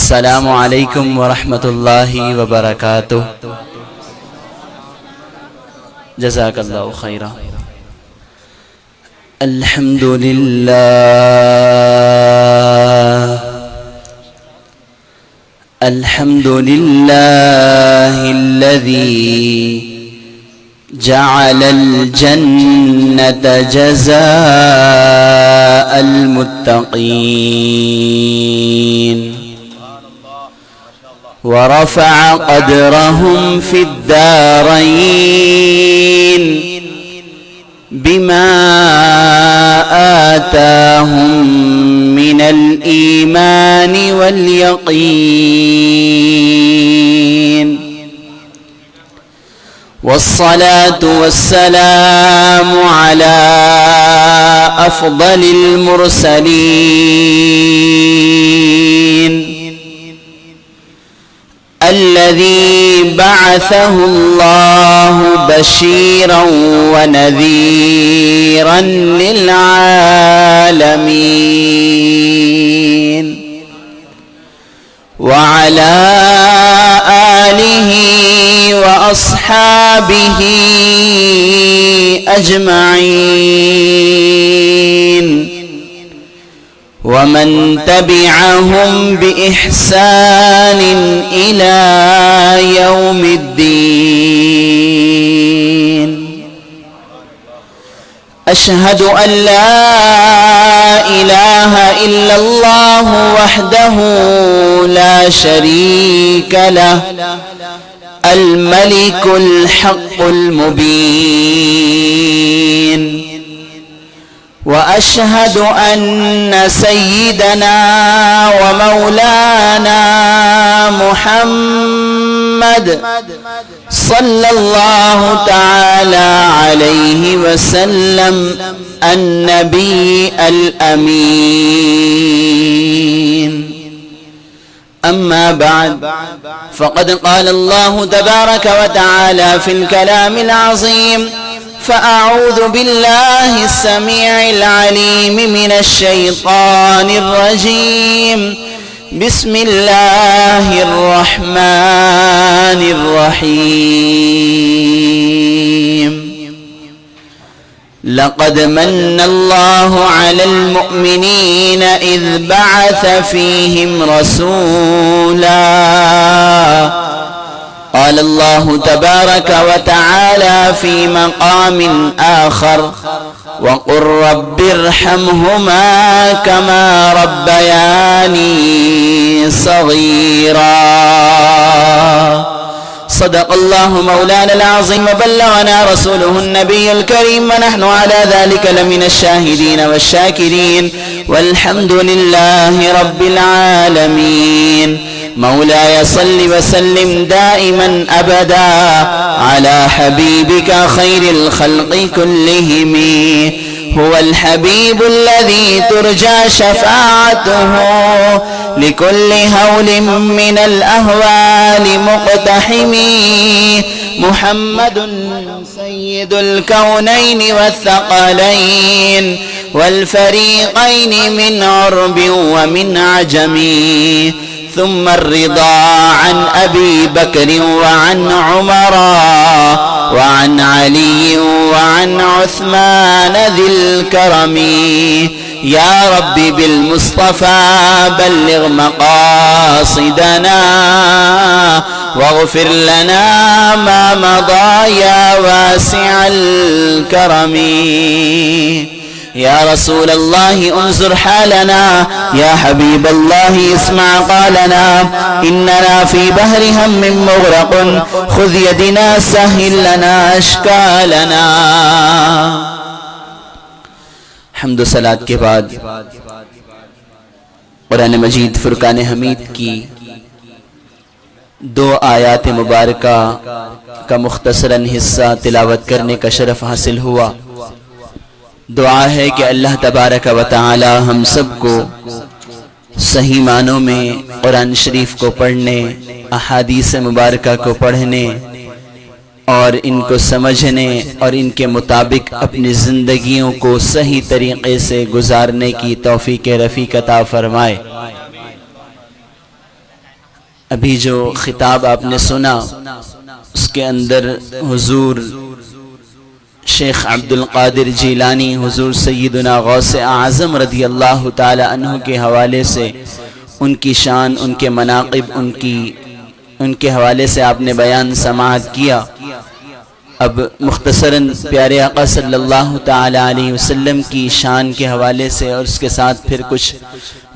السلام علیکم ورحمۃ اللہ وبرکاتہ. جزاک اللہ خیرا. الحمد للہ الحمد للہ الذی جعل الجنة جزاء المتقین ورفع قدرهم في الدارين بما آتاهم من الإيمان واليقين والصلاة والسلام على أفضل المرسلين الذي بعثه الله بشيرا ونذيرا للعالمين وعلى آله وأصحابه أجمعين ومن تبعهم بإحسان إلى يوم الدين. أشهد أن لا إله إلا الله وحده لا شريك له الملك الحق المبين. وأشهد أن سيدنا ومولانا محمد صلى الله تعالى عليه وسلم النبي الأمين. أما بعد فقد قال الله تبارك وتعالى في الكلام العظيم: فأعوذ بالله السميع العليم من الشيطان الرجيم. بسم الله الرحمن الرحيم. لقد من الله على المؤمنين إذ بعث فيهم رسولا. قال الله تبارك وتعالى في مقام آخر: وقل رب ارحمهما كما ربياني صغيرا. صدق الله مولانا العظيم وبلغنا رسوله النبي الكريم ونحن على ذلك لمن الشاهدين والشاكرين والحمد لله رب العالمين. مولاي صل وسلم دائما أبدا على حبيبك خير الخلق كلهم. هو الحبيب الذي ترجى شفاعته لكل هول من الأهوال مقتحم. محمد سيد الكونين والثقلين والفريقين من عرب ومن عجم. ثم الرضا عن أبي بكر وعن عمر وعن علي وعن عثمان ذي الكرم. يا رب بالمصطفى بلغ مقاصدنا واغفر لنا ما مضى يا واسع الكرم. يا رسول الله انظر حالنا. يا حبيب الله اسمع قالنا. إننا في بحر هم مغرق خذ يدنا سهل لنا أشكالنا. حمد و صلاة کے بعد قرآن مجید فرقان حمید کی دو آیات مبارکہ کا مختصراً حصہ تلاوت کرنے کا شرف حاصل ہوا. دعا ہے کہ اللہ تبارک و تعالی ہم سب کو صحیح معنوں میں قرآن شریف کو پڑھنے، احادیث مبارکہ کو پڑھنے اور ان کو سمجھنے اور ان کے مطابق اپنی زندگیوں کو صحیح طریقے سے گزارنے کی توفیق رفیق عطا فرمائے. ابھی جو خطاب آپ نے سنا اس کے اندر حضور شیخ عبد القادر جیلانی، حضور سیدنا غوث اعظم رضی اللہ تعالی عنہ کے حوالے سے ان کی شان، ان کے مناقب، ان کے حوالے سے آپ نے بیان سماعت کیا۔ اب مختصراً پیارے آقا صلی اللہ تعالی علیہ وسلم کی شان کے حوالے سے اور اس کے ساتھ پھر کچھ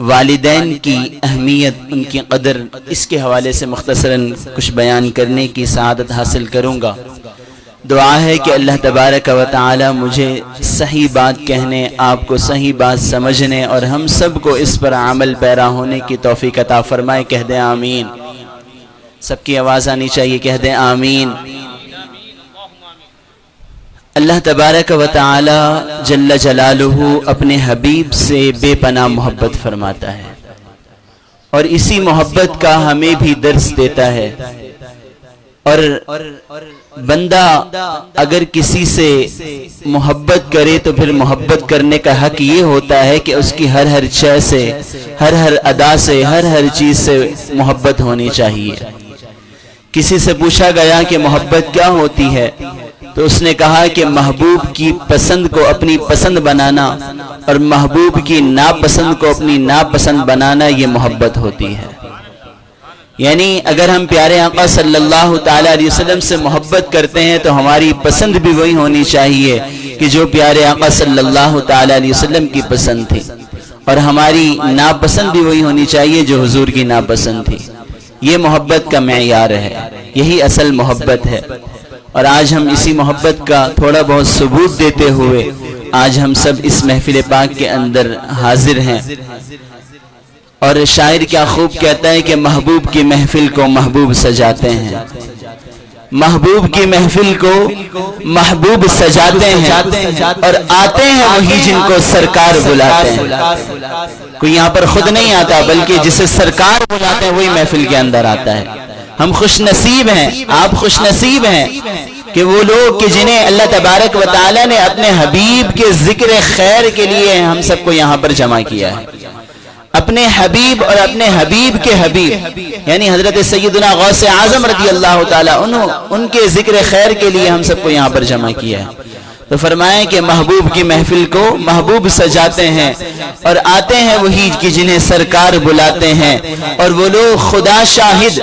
والدین کی اہمیت، ان کی قدر، اس کے حوالے سے مختصراً کچھ بیان کرنے کی سعادت حاصل کروں گا۔ دعا ہے کہ اللہ تبارک و تعالی مجھے صحیح بات کہنے، آپ کو صحیح بات سمجھنے اور ہم سب کو اس پر عمل پیرا ہونے کی توفیق عطا فرمائے۔ کہہ دیں آمین۔ سب کی آواز آنی چاہیے، کہہ دیں آمین۔ اللہ تبارک و تعالی جل جلالہ اپنے حبیب سے بے پناہ محبت فرماتا ہے اور اسی محبت کا ہمیں بھی درس دیتا ہے۔ اور بندہ اگر کسی سے محبت کرے تو پھر محبت کرنے کا حق یہ ہوتا ہے کہ اس کی ہر شے سے، ہر ادا سے، ہر چیز سے محبت ہونی چاہیے۔ کسی سے پوچھا گیا کہ محبت کیا ہوتی ہے تو اس نے کہا کہ محبوب کی پسند کو اپنی پسند بنانا اور محبوب کی ناپسند کو اپنی ناپسند بنانا، یہ محبت ہوتی ہے۔ یعنی اگر ہم پیارے آقا صلی اللہ تعالی علیہ وسلم سے محبت کرتے ہیں تو ہماری پسند بھی وہی ہونی چاہیے کہ جو پیارے آقا صلی اللہ تعالی علیہ وسلم کی پسند تھی، اور ہماری ناپسند بھی وہی ہونی چاہیے جو حضور کی ناپسند تھی۔ یہ محبت کا معیار ہے، یہی اصل محبت ہے۔ اور آج ہم اسی محبت کا تھوڑا بہت ثبوت دیتے ہوئے آج ہم سب اس محفل پاک کے اندر حاضر ہیں۔ اور شاعر کیا خوب کہتا ہے کہ محبوب کی محفل کو محبوب سجاتے ہیں، محبوب کی محفل کو محبوب سجاتے ہیں، اور آتے ہیں وہی جن کو سرکار بلاتے ہیں۔ کوئی یہاں پر خود نہیں آتا بلکہ جسے سرکار بلاتے ہیں وہی محفل کے اندر آتا ہے۔ ہم خوش نصیب ہیں، آپ خوش نصیب ہیں کہ وہ لوگ کہ جنہیں اللہ تبارک و تعالی نے اپنے حبیب کے ذکر خیر کے لیے ہم سب کو یہاں پر جمع کیا ہے۔ اپنے حبیب اور اپنے حبیب کے حبیب یعنی حضرت سیدنا غوث اعظم رضی اللہ تعالی عنہ، ان کے ذکر خیر کے لیے ہم سب کو یہاں پر جمع کیا ہے۔ تو فرمائیں کہ محبوب کی محفل کو محبوب سجاتے ہیں اور آتے ہیں وہی کہ جنہیں سرکار بلاتے ہیں، اور وہ لوگ خدا شاہد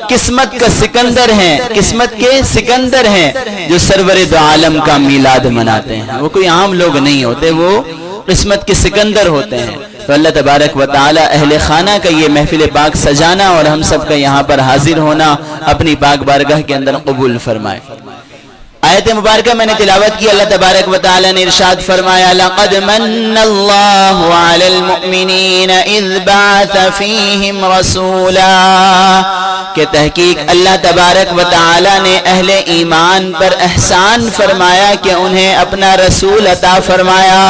قسمت کا سکندر ہیں، قسمت کے سکندر ہیں جو سرور دو عالم کا میلاد مناتے ہیں۔ وہ کوئی عام لوگ نہیں ہوتے، وہ قسمت کے سکندر ہوتے ہیں۔ تو اللہ تبارک و تعالی اہل خانہ کا یہ محفل پاک سجانا اور ہم سب کا یہاں پر حاضر ہونا اپنی پاک بارگاہ کے اندر قبول فرمائے۔ آیت مبارکہ میں نے تلاوت کی، اللہ تبارک و تعالی نے ارشاد فرمایا لَقَدْ مَنَّ اللَّهُ عَلَى الْمُؤْمِنِينَ إِذْ بَعَثَ فِيهِمْ رَسُولًا، کہ تحقیق اللہ تبارک و تعالی نے اہل ایمان پر احسان فرمایا کہ انہیں اپنا رسول عطا فرمایا۔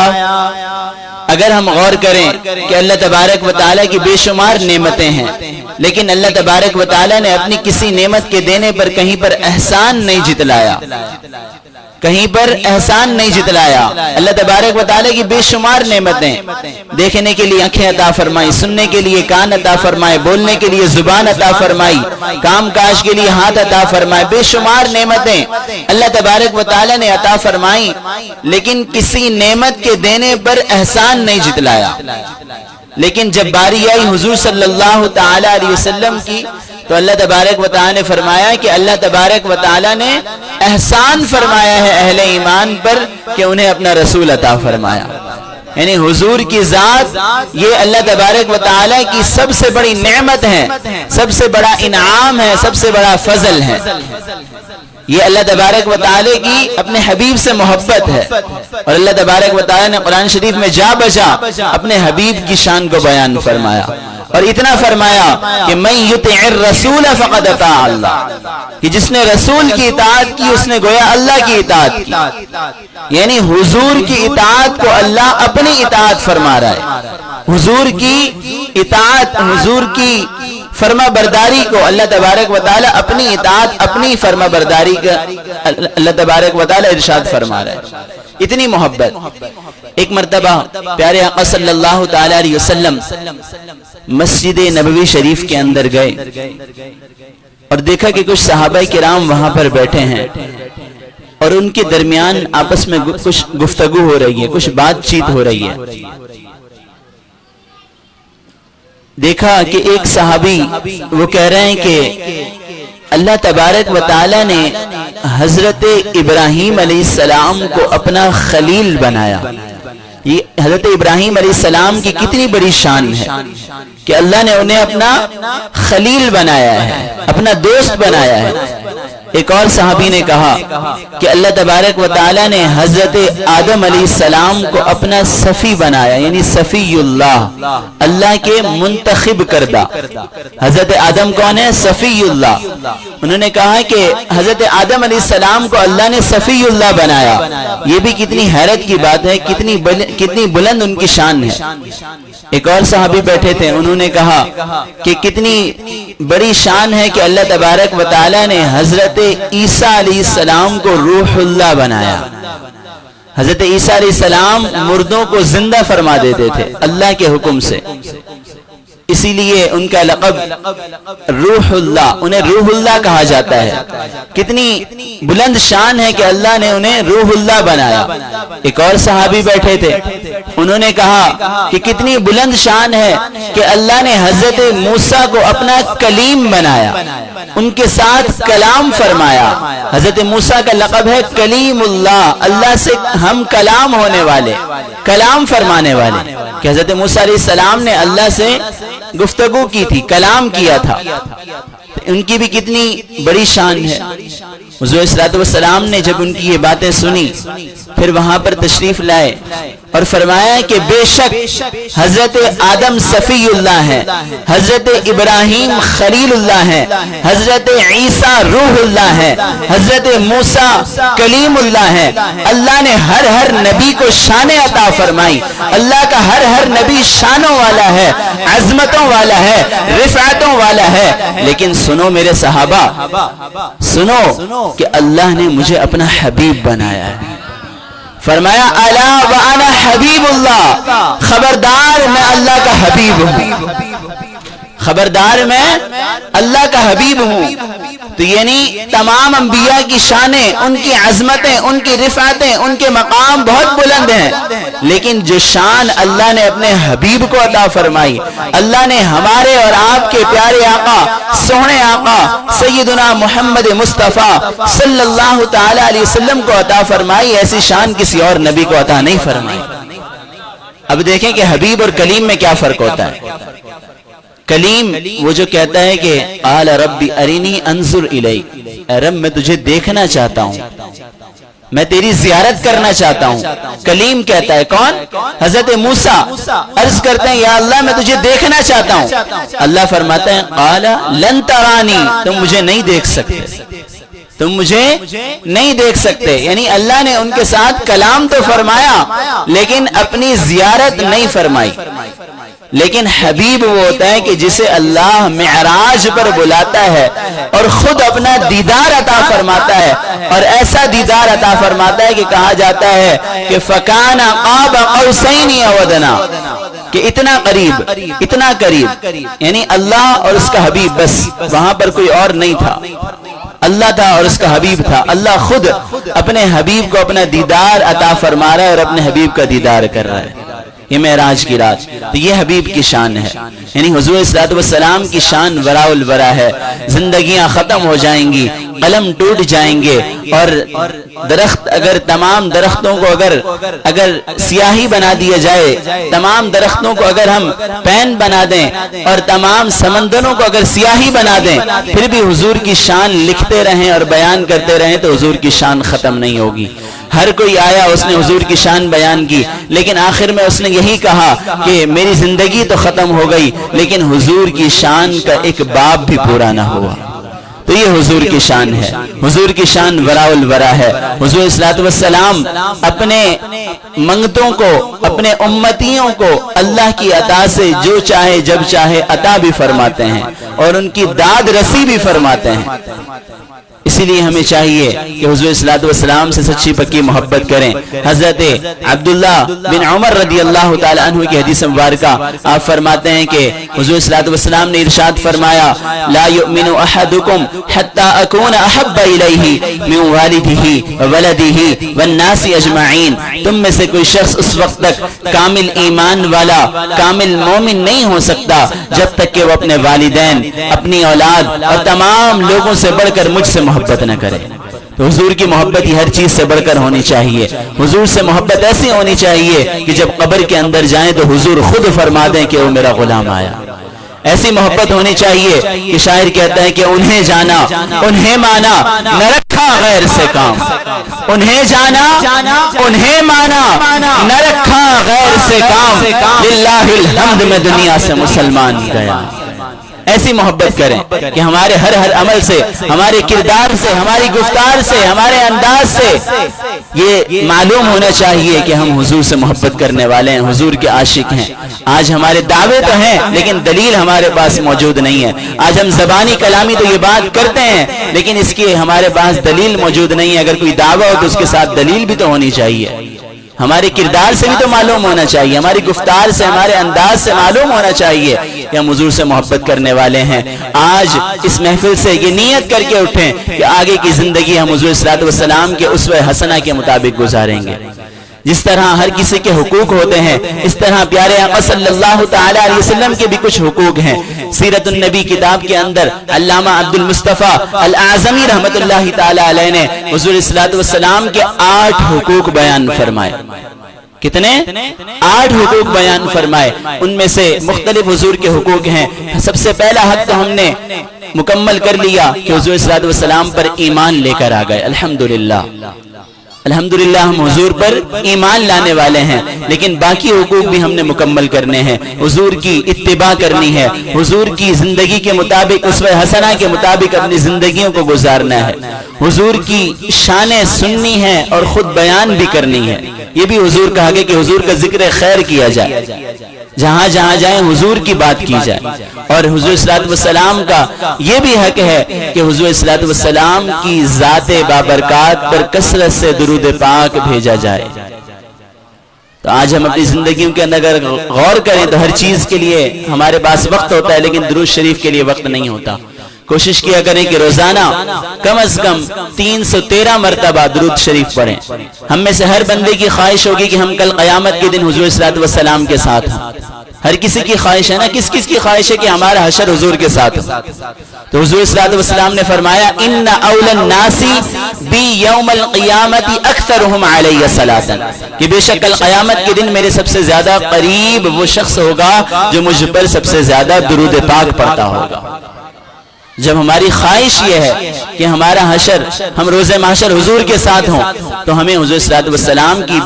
اگر ہم غور کریں کہ اللہ تبارک و تعالی کی بے شمار نعمتیں ہیں، لیکن اللہ تبارک و تعالی نے اپنی کسی نعمت کے دینے پر کہیں پر احسان نہیں جتلایا، کہیں پر احسان نہیں جتلایا۔ اللہ تبارک و تعالی کی بے شمار نعمتیں، دیکھنے کے لیے آنکھیں عطا فرمائی، سننے کے لیے کان عطا فرمائے، بولنے کے لیے زبان عطا فرمائی، کام کاج کے لیے ہاتھ عطا فرمائے، بے شمار نعمتیں اللہ تبارک و تعالی نے عطا فرمائی، لیکن کسی نعمت کے دینے پر احسان نہیں جتلایا۔ لیکن جب باری آئی حضور صلی اللہ تعالی علیہ وسلم کی تو اللہ تبارک و تعالی نے فرمایا کہ اللہ تبارک و تعالی نے احسان فرمایا ہے اہل ایمان پر کہ انہیں اپنا رسول عطا فرمایا۔ یعنی حضور کی ذات یہ اللہ تبارک و تعالی کی سب سے بڑی نعمت ہے، سب سے بڑا انعام ہے، سب سے بڑا فضل ہے۔ یہ اللہ تبارک و تعالی کی اپنے حبیب سے محبت ہے، اور اللہ تبارک و تعالی نے قرآن شریف میں جا بجا اپنے حبیب کی شان کو بیان فرمایا، اور اتنا فرمایا کہ من یطع الرسول فقد اطاع اللہ، کہ جس نے رسول کی اطاعت کی اس نے گویا اللہ کی اطاعت کی۔ یعنی حضور کی اطاعت کو اللہ اپنی اطاعت فرما رہا ہے، حضور کی اطاعت، حضور کی فرما برداری کو اللہ تبارک و تعالی اپنی اطاعت، اپنی فرما برداری کا اللہ تبارک و تعالی ارشاد فرما رہا ہے۔ اتنی محبت. ایک مرتبہ پیارے آقا صلی اللہ تعالی علیہ وسلم مسجد نبوی شریف کے اندر گئے اور دیکھا کہ کچھ صحابہ کرام وہاں پر بیٹھے ہیں اور ان کے درمیان آپس میں کچھ گفتگو ہو رہی ہے, کچھ بات چیت ہو رہی ہے. دیکھا کہ ایک صحابی وہ کہہ رہے ہیں کہ اللہ تبارک و تعالی نے حضرت ابراہیم علیہ السلام کو اپنا خلیل بنایا. یہ حضرت ابراہیم علیہ السلام کی کتنی بڑی شان ہے کہ اللہ نے انہیں اپنا خلیل بنایا ہے, اپنا دوست بنایا ہے. ایک اور صحابی نے کہا کہ اللہ تبارک و تعالی نے حضرت آدم علیہ السلام کو اپنا صفی بنایا, یعنی صفی اللہ, اللہ کے منتخب کردہ. حضرت آدم کون ہے؟ صفی اللہ. انہوں نے کہا کہ حضرت آدم علیہ السلام کو اللہ نے صفی اللہ بنایا. یہ بھی کتنی حیرت کی بات ہے, کتنی بلند ان کی شان ہے. ایک اور صحابی بیٹھے تھے, انہوں نے کہا کہ کتنی بڑی شان ہے کہ اللہ تبارک و تعالی نے حضرت عیسیٰ علیہ السلام کو روح اللہ بنایا. حضرت عیسیٰ علیہ السلام مردوں کو زندہ فرما دیتے تھے اللہ کے حکم سے, اسی لیے ان کا لقب روح اللہ, انہیں روح اللہ کہا جاتا ہے. کتنی بلند شان ہے کہ اللہ نے انہیں روح اللہ بنایا. ایک اور صحابی بیٹھے تھے, انہوں نے کہا کہ کتنی بلند شان ہے کہ اللہ نے حضرت موسیٰ کو اپنا کلیم بنایا, ان کے ساتھ کلام فرمایا. حضرت موسیٰ کا لقب ہے کلیم اللہ, اللہ سے ہم کلام ہونے والے, کلام فرمانے والے. کہ حضرت موسیٰ علیہ السلام نے اللہ سے گفتگو کی تھی, کلام کیا تھا. ان کی بھی کتنی بڑی شان ہے. حضور صلی اللہ علیہ وسلم نے جب ان کی یہ باتیں سنی پھر وہاں پر تشریف لائے اور فرمایا کہ بے شک حضرت آدم صفی اللہ ہے, حضرت ابراہیم خلیل اللہ ہے, حضرت عیسیٰ روح اللہ ہے, حضرت موسیٰ کلیم اللہ ہے. اللہ نے ہر نبی کو شان عطا فرمائی. اللہ کا ہر نبی شانوں والا ہے, عظمتوں والا ہے, رفعتوں والا ہے. لیکن سنو میرے صحابہ, سنو کہ اللہ نے مجھے اپنا حبیب بنایا ہے. فرمایا الا وانا حبیب اللہ, خبردار میں اللہ کا حبیب ہوں, خبردار میں اللہ کا حبیب ہوں. تو یعنی تمام انبیاء کی شانیں, ان کی عظمتیں, ان کی رفعتیں, ان کے مقام بہت بلند ہیں, لیکن جو شان اللہ نے اپنے حبیب کو عطا فرمائی, اللہ نے ہمارے اور آپ کے پیارے آقا, سونے آقا سیدنا محمد مصطفیٰ صلی اللہ تعالی علیہ وسلم کو عطا فرمائی, ایسی شان کسی اور نبی کو عطا نہیں فرمائی. اب دیکھیں کہ حبیب اور کلیم میں کیا فرق ہوتا ہے. کلیم وہ جو کہتا ہے کہ قال ربی ارینی انظر الیک, اے رب میں تجھے دیکھنا چاہتا ہوں, میں تیری زیارت کرنا چاہتا ہوں. کلیم کہتا ہے کون؟ حضرت موسیٰ عرض کرتے ہیں یا اللہ میں تجھے دیکھنا چاہتا ہوں. اللہ فرماتا ہے قال لن ترانی, تم مجھے نہیں دیکھ سکتے, تم مجھے نہیں دیکھ سکتے. یعنی اللہ نے ان کے ساتھ کلام تو فرمایا لیکن اپنی زیارت نہیں فرمائی. لیکن حبیب وہ ہوتا ہے کہ جسے اللہ معراج پر بلاتا ہے اور خود اپنا دیدار عطا فرماتا ہے, اور ایسا دیدار عطا فرماتا ہے کہ کہا جاتا ہے کہ فَكَانَ قَابَ قَوْسَيْنِ أَوْ أَدْنَىٰ, کہ اتنا قریب, اتنا قریب. یعنی اللہ اور اس کا حبیب, بس وہاں پر کوئی اور نہیں تھا, اللہ تھا اور اس کا حبیب تھا. اللہ خود اپنے حبیب کو اپنا دیدار عطا فرما رہا ہے اور اپنے حبیب کا دیدار کر رہا ہے. یہ معراج کی رات, تو یہ حبیب کی شان ہے. یعنی حضور صلی اللہ علیہ وسلم کی شان وراء الورا ہے. زندگیاں ختم ہو جائیں گی, قلم ٹوٹ جائیں گے, اور درخت اگر تمام درختوں کو اگر سیاہی بنا دیا جائے, تمام درختوں کو اگر ہم پین بنا دیں اور تمام سمندروں کو اگر سیاہی بنا دیں, پھر بھی حضور کی شان لکھتے رہیں اور بیان کرتے رہیں تو حضور کی شان ختم نہیں ہوگی. ہر کوئی آیا, اس نے حضور کی شان بیان کی, لیکن آخر میں اس نے یہی کہا کہ میری زندگی تو ختم ہو گئی لیکن حضور کی شان کا ایک باب بھی پورا نہ ہوا. تو یہ حضور کی شان ہے. حضور کی شان وراء الورا ہے. حضور صلی اللہ علیہ وسلم اپنے منگتوں کو، اپنے امتیوں کو اللہ کی عطا سے جو چاہے جب چاہے عطا بھی فرماتے ہیں اور ان کی داد رسی بھی فرماتے ہیں. اسی لیے ہمیں چاہیے کہ حضور صلی اللہ علیہ وسلم سے سچی پکی محبت کریں. حضرت عبداللہ بن عمر رضی اللہ تعالی عنہ کی حدیث مبارکہ آپ فرماتے ہیں کہ حضور صلی اللہ علیہ وسلم نے ارشاد فرمایا لا یؤمن احدکم حتی اکون احب الیہ من والدہ وولدہ والناس اجمعین. تم میں سے کوئی شخص اس وقت تک کامل ایمان والا، کامل مومن نہیں ہو سکتا جب تک کہ وہ اپنے والدین، اپنی اولاد اور تمام لوگوں سے بڑھ کر مجھ سے محبت نہ کرے. تو حضور کی محبت ہی ہر چیز سے بڑھ کر ہونی چاہیے. حضور سے محبت ایسی ہونی چاہیے کہ جب قبر کے اندر جائیں تو حضور خود فرما دیں کہ وہ میرا غلام آیا. ایسی محبت ہونی چاہیے کہ شاعر کہتا ہے کہ انہیں جانا انہیں مانا نہ رکھا غیر سے کام. انہیں جانا انہیں مانا نہ رکھا غیر سے کام. للہ الحمد میں دنیا سے مسلمان گیا. ایسی محبت کریں کہ ہمارے ہر عمل سے، ہمارے کردار سے، ہماری گفتار سے، ہمارے انداز سے یہ معلوم ہونا چاہیے کہ ہم حضور سے محبت کرنے والے ہیں، حضور کے عاشق ہیں. آج ہمارے دعوے تو ہیں لیکن دلیل ہمارے پاس موجود نہیں ہے. آج ہم زبانی کلامی تو یہ بات کرتے ہیں لیکن اس کی ہمارے پاس دلیل موجود نہیں ہے. اگر کوئی دعویٰ ہو تو اس کے ساتھ دلیل بھی تو ہونی چاہیے. ہمارے کردار سے بھی تو معلوم ہونا چاہیے، ہماری گفتار سے، ہمارے انداز سے معلوم ہونا چاہیے کہ ہم حضور سے محبت کرنے والے ہیں. آج اس محفل سے یہ نیت کر کے اٹھیں کہ آگے کی زندگی ہم حضور صلی اللہ علیہ وسلم کے اسوہ حسنہ کے مطابق گزاریں گے. جس طرح ہر کسی کے حقوق ہوتے ہیں اس طرح پیارے آقا صلی اللہ تعالی علیہ وسلم کے بھی کچھ حقوق ہیں. سیرت النبی کتاب کے اندر علامہ عبد المصطفیٰ الاعظمی رحمت اللہ تعالی علیہ نے حضور صلی اللہ علیہ وسلم کے 8 حقوق بیان فرمائے. کتنے؟ 8 حقوق بیان فرمائے. ان میں سے مختلف حضور کے حقوق ہیں. سب سے پہلا حق تو ہم نے مکمل کر لیا کہ حضور صلی اللہ علیہ وسلم پر ایمان لے کر آ گئے. الحمدللہ الحمدللہ ہم حضور پر ایمان لانے والے ہیں. لیکن باقی حقوق بھی ہم نے مکمل کرنے ہیں. حضور کی اتباع کرنی ہے، حضور کی زندگی کے مطابق، اسوہ حسنہ کے مطابق اپنی زندگیوں کو گزارنا ہے. حضور کی شانیں سننی ہے اور خود بیان بھی کرنی ہے. یہ بھی حضور کہا گیا کہ حضور کا ذکر خیر کیا جائے، جہاں جہاں جائیں حضور کی بات کی جائے. اور حضور صلی اللہ علیہ وسلم کا یہ بھی حق ہے کہ حضور صلی اللہ علیہ وسلم کی ذات بابرکات پر کثرت سے درود پاک بھیجا جائے. تو آج ہم اپنی زندگیوں کے اندر اگر غور کریں تو ہر چیز کے لیے ہمارے پاس وقت ہوتا ہے لیکن درود شریف کے لیے وقت نہیں ہوتا. کوشش کیا کریں کہ روزانہ کم از کم 313 مرتبہ درود شریف پڑھیں. ہم میں سے ہر بندے کی خواہش ہوگی کہ ہم کل قیامت کے دن حضور صلی اللہ علیہ وسلم کے ساتھ ہوں. ہر کسی کی خواہش ہے نا، کس کس کی خواہش ہے کہ ہمارا حشر حضور کے ساتھ ہو. تو حضور صلی اللہ علیہ وسلم نے فرمایا ان اول الناس بی یوم القیامت اکثرهم علی صلاۃ، کہ بے شک کل قیامت کے دن میرے سب سے زیادہ قریب وہ شخص ہوگا جو مجھ پر سب سے زیادہ درود پاک پڑھتا ہوگا. جب ہماری خواہش یہ ہے کہ ہمارا حشر، ہم روز محشر حضور کے ساتھ ہوں تو ہمیں حضور صلی اللہ علیہ وسلم کی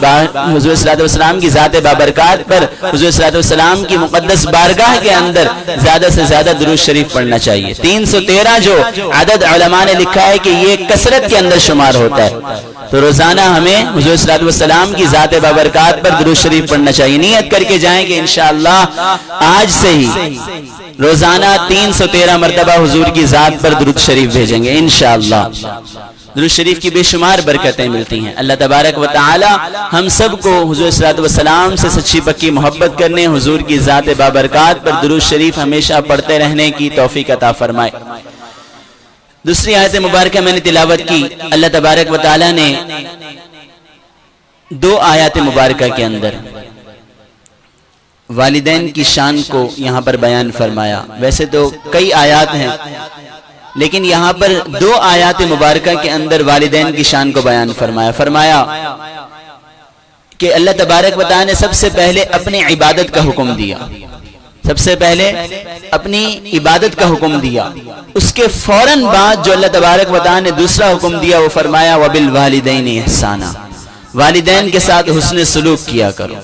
حضور صلی اللہ علیہ وسلم کی ذات بابرکات پر، حضور صلی اللہ علیہ وسلم کی مقدس بارگاہ کے اندر زیادہ سے زیادہ درود شریف پڑھنا چاہیے. 313 جو عدد علماء نے لکھا ہے کہ یہ کثرت کے اندر شمار ہوتا ہے. تو روزانہ ہمیں حضور صلی اللہ علیہ وسلم کی ذات بابرکات پر درود شریف پڑھنا چاہیے. نیت کر کے جائیں کہ انشاءاللہ آج سے ہی روزانہ 313 مرتبہ حضور کی ذات پر درود شریف بھیجیں گے انشاءاللہ. درود شریف کی بے شمار برکتیں ملتی ہیں. اللہ تبارک و تعالی ہم سب کو حضور صلی اللہ علیہ وسلم سے سچی پکی محبت کرنے، حضور کی ذات بابرکات پر درود شریف ہمیشہ پڑھتے رہنے کی توفیق عطا فرمائے. دوسری آیت مبارکہ میں نے تلاوت کی. اللہ تبارک و تعالی نے 2 آیات مبارکہ کے اندر والدین کی شان کو یہاں پر بیان فرمایا. ویسے تو کئی آیات ہیں لیکن یہاں پر 2 آیات مبارکہ کے اندر والدین کی شان کو بیان فرمایا کہ اللہ تبارک و تعالی نے سب سے پہلے اپنی عبادت کا حکم دیا. سب سے پہلے اپنی عبادت کا حکم دیا. اس کے فوراً بعد جو اللہ تبارک و تعالی نے دوسرا حکم دیا وہ فرمایا وَبِالْوَالِدَيْنِ احسانا، والدین کے ساتھ حسن سلوک کیا کرو،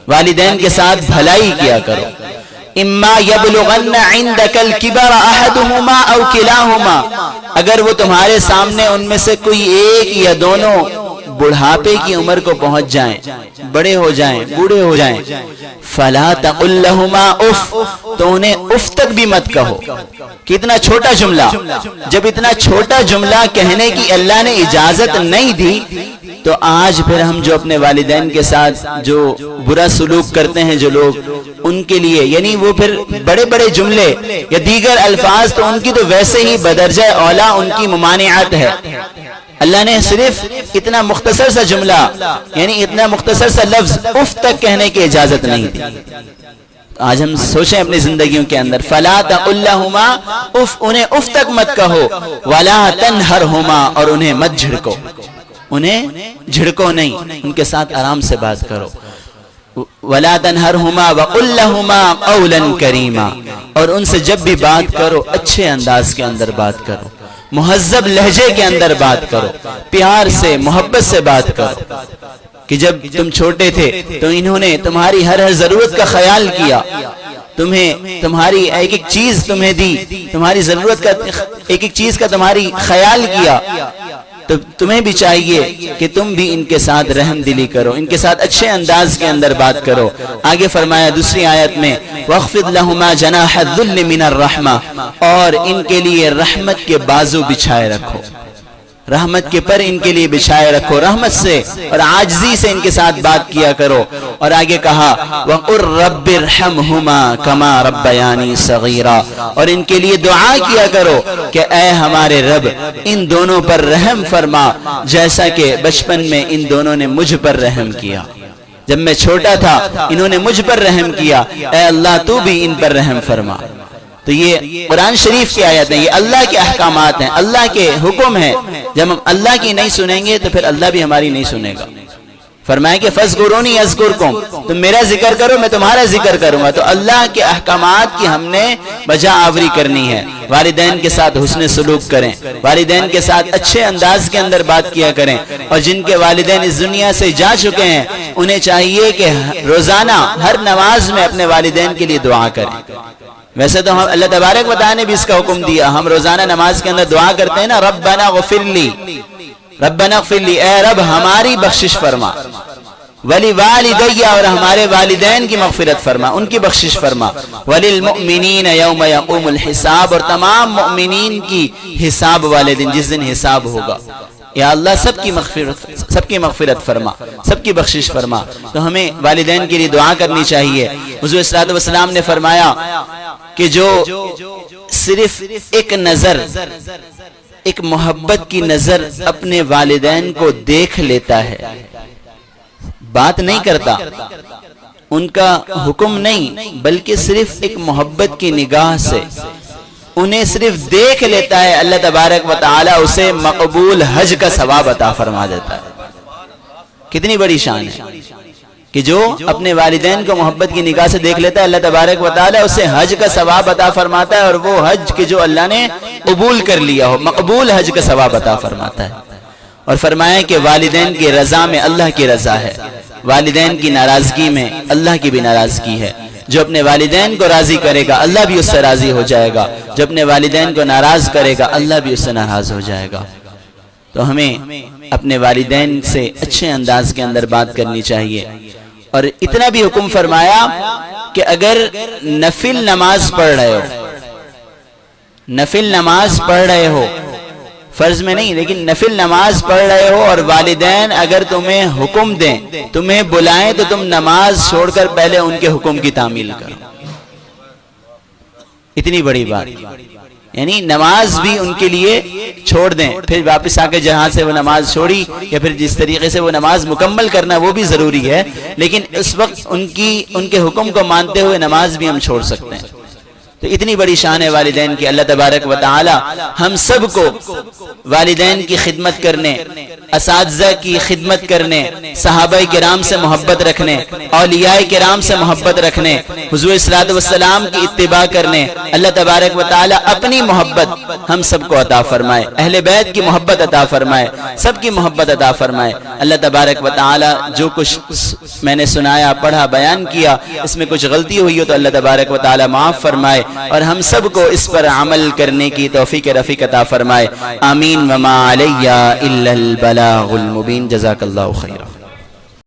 والدین کے ساتھ بھلائی کیا کرو. اما یبلغن عندک الکبر احدہما او کلاہما، اگر وہ تمہارے سامنے ان میں سے کوئی ایک یا دونوں بڑھاپے کی عمر کو پہنچ جائیں، بڑے ہو جائیں، بوڑھے ہو جائیں، فلا تقل لہما اف، تو انہیں اف تک بھی مت کہو. کتنا چھوٹا جملہ. جب اتنا چھوٹا جملہ کہنے کی اللہ نے اجازت نہیں دی تو آج پھر ہم جو اپنے والدین کے ساتھ جو برا سلوک کرتے ہیں جو لوگ، ان کے لیے یعنی وہ پھر بڑے بڑے جملے یا دیگر الفاظ، تو ان کی تو ویسے ہی بدرجہ اولا ان کی ممانعت ہے. اللہ نے صرف اتنا مختصر سا جملہ یعنی اتنا مختصر سا لفظ اف تک کہنے کی اجازت نہیں دی. آج ہم سوچیں اپنی زندگیوں کے اندر، فلا تقل لہما اف، انہیں اف تک مت کہو، ولا تنہرہما، اور انہیں مت جھڑکو، انہیں جھڑکو نہیں، ان کے ساتھ آرام سے بات کرو. ولا تنہرہما وقل لہما قولا کریما، اور ان سے جب بھی بات کرو اچھے انداز کے اندر بات کرو، مہذب لہجے کے اندر بات کرو، پیار سے محبت سے بات کرو. کہ جب تم چھوٹے تھے تو انہوں نے تمہاری ہر ضرورت کا خیال کیا، تمہیں تمہاری ایک ایک چیز تمہیں دی، تمہاری ضرورت کا ایک ایک چیز کا تمہاری خیال کیا، تو تمہیں بھی چاہیے کہ تم بھی ان کے ساتھ رحم دلی کرو، ان کے ساتھ اچھے انداز کے اندر بات کرو. آگے فرمایا دوسری آیت میں وَاخْفِضْ لَهُمَا جَنَاحَ الذُّلِّ مِنَ الرَّحْمَةِ، اور ان کے لیے رحمت کے بازو بچھائے رکھو، رحمت کے پر ان کے لیے بچھائے رکھو، رحمت سے اور عاجزی سے ان کے ساتھ بات کیا کرو. اور آگے کہا وَقُلْ رَبِّ ارْحَمْهُمَا كَمَا رَبَّيَانِي صَغِيرًا، اور ان کے لیے دعا کیا کرو کہ اے ہمارے رب ان دونوں پر رحم فرما جیسا کہ بچپن میں ان دونوں نے مجھ پر رحم کیا. جب میں چھوٹا تھا انہوں نے مجھ پر رحم کیا، اے اللہ تو بھی ان پر رحم فرما. تو یہ قرآن شریف کی آیت ہے، یہ اللہ کے احکامات ہیں، اللہ کے حکم ہیں. جب ہم اللہ کی نہیں سنیں گے تو پھر اللہ بھی ہماری نہیں سنے گا. فرمائے کہ فَاذْكُرُونِي أَذْكُرْكُمْ، تم میرا ذکر کرو میں تمہارا ذکر کروں گا. تو اللہ کے احکامات کی ہم نے بجا آوری کرنی ہے. والدین کے ساتھ حسن سلوک کریں، والدین کے ساتھ اچھے انداز کے اندر بات کیا کریں. اور جن کے والدین اس دنیا سے جا چکے ہیں انہیں چاہیے کہ روزانہ ہر نماز میں اپنے والدین کے لیے دعا کریں. ویسے تو ہم اللہ تبارک و تعالی نے بھی اس کا حکم دیا، ہم روزانہ نماز کے اندر دعا کرتے ہیں نا، ربنا اغفر لی، ربنا اغفر لی، اے رب ہماری بخشش فرما، ولی والدی، اور ہمارے والدین کی مغفرت فرما، ان کی بخشش فرما، وللمؤمنین یوم یقوم الحساب، اور تمام مؤمنین کی حساب والے دن، جس دن حساب ہوگا. یا اللہ سب کی مغفرت فرما، سب کی بخشش فرما. تو ہمیں والدین کے لیے دعا کرنی چاہیے. حضور صلی اللہ علیہ وسلم نے فرمایا کہ جو صرف ایک نظر، ایک محبت کی نظر اپنے والدین کو دیکھ لیتا ہے، بات نہیں کرتا، ان کا حکم نہیں، بلکہ صرف ایک محبت کی نگاہ سے انہیں صرف دیکھ لیتا ہے، اللہ تبارک و تعالی اسے مقبول حج کا ثواب عطا فرما دیتا ہے. کتنی بڑی شان ہے کہ جو اپنے والدین کو محبت کی نگاہ سے دیکھ لیتا ہے، اللہ تبارک و تعالی اسے حج کا ثواب عطا فرماتا ہے، اور وہ حج کے جو اللہ نے قبول کر لیا ہو، مقبول حج کا ثواب عطا فرماتا ہے. اور فرمایا کہ والدین کی رضا میں اللہ کی رضا ہے، والدین کی ناراضگی میں اللہ کی بھی ناراضگی ہے. جو اپنے والدین کو راضی کرے گا اللہ بھی اس سے راضی ہو جائے گا، جو اپنے والدین کو ناراض کرے گا اللہ بھی اس سے ناراض ہو جائے گا. تو ہمیں اپنے والدین سے اچھے انداز کے اندر بات کرنی چاہیے. اور اتنا بھی حکم فرمایا کہ اگر نفل نماز پڑھ رہے ہو، نفل نماز پڑھ رہے ہو، فرض میں نہیں لیکن نفل نماز پڑھ رہے ہو، اور والدین اگر تمہیں حکم دیں، تمہیں بلائیں، تو تم نماز چھوڑ کر پہلے ان کے حکم کی تعمیل کرو. اتنی بڑی بات، یعنی نماز بھی ان کے لیے چھوڑ دیں، پھر واپس آ کے جہاں سے وہ نماز چھوڑی یا پھر جس طریقے سے وہ نماز مکمل کرنا وہ بھی ضروری ہے، لیکن اس وقت ان کے حکم کو مانتے ہوئے نماز بھی ہم چھوڑ سکتے ہیں. تو اتنی بڑی شان ہے والدین کی. اللہ تبارک و تعالی ہم سب کو والدین کی خدمت کرنے، اساتذہ کی خدمت کرنے، صحابہ کرام سے محبت رکھنے، اولیاء کرام سے محبت رکھنے، حضور صلی اللہ علیہ وسلم کی اتباع کرنے، اللہ تبارک و تعالی اپنی محبت ہم سب کو عطا فرمائے، اہل بیت کی محبت عطا فرمائے، سب کی محبت عطا فرمائے۔ اللہ تبارک و تعالی جو کچھ میں نے سنایا، پڑھا، بیان کیا، اس میں کچھ غلطی ہوئی ہو تو اللہ تبارک و تعالی معاف فرمائے، اور ہم سب کو اس پر عمل کرنے کی توفیق رفیق عطا فرمائے۔ آمین۔ وما علی الا البلاغ المبین۔ جزاک اللہ خیرا۔